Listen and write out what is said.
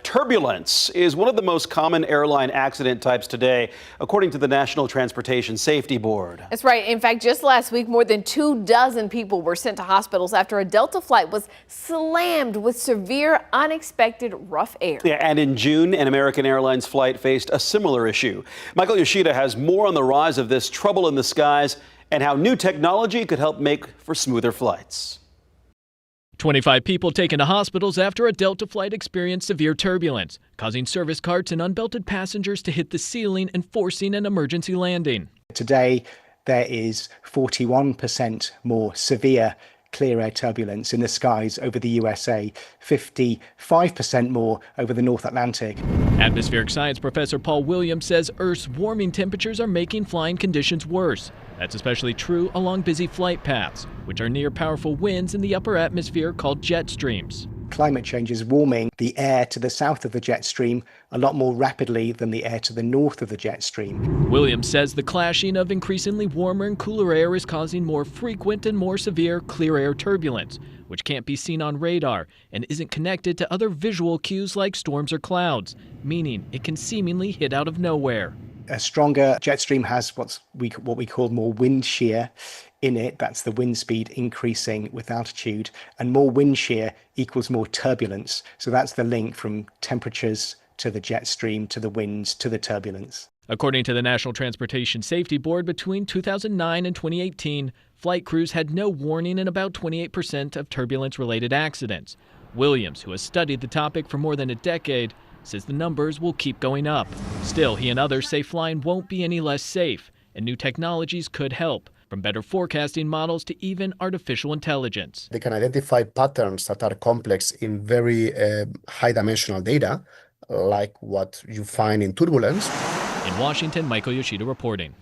Turbulence is one of the most common airline accident types today, according to the National Transportation Safety Board. That's right. In fact, just last week, more than 24 people were sent to hospitals after a Delta flight was slammed with severe, unexpected rough air. Yeah, and in June, an American Airlines flight faced a similar issue. Michael Yoshida has more on the rise of this trouble in the skies and how new technology could help make for smoother flights. 25 people taken to hospitals after a Delta flight experienced severe turbulence, causing service carts and unbelted passengers to hit the ceiling and forcing an emergency landing. Today, there is 41% more severe clear air turbulence in the skies over the USA, 55% more over the North Atlantic. Atmospheric science professor Paul Williams says Earth's warming temperatures are making flying conditions worse. That's especially true along busy flight paths, which are near powerful winds in the upper atmosphere called jet streams. Climate change is warming the air to the south of the jet stream a lot more rapidly than the air to the north of the jet stream. Williams says the clashing of increasingly warmer and cooler air is causing more frequent and more severe clear air turbulence, which can't be seen on radar and isn't connected to other visual cues like storms or clouds, meaning it can seemingly hit out of nowhere. A stronger jet stream has what we call more wind shear in it. That's the wind speed increasing with altitude, and more wind shear equals more turbulence. So that's the link from temperatures to the jet stream to the winds to the turbulence. According to the National Transportation Safety Board, between 2009 and 2018, flight crews had no warning in about 28% of turbulence-related accidents. Williams, who has studied the topic for more than a decade, says the numbers will keep going up. Still, he and others say flying won't be any less safe, and new technologies could help, from better forecasting models to even artificial intelligence. They can identify patterns that are complex in very high-dimensional data, like what you find in turbulence. In Washington, Michael Yoshida reporting.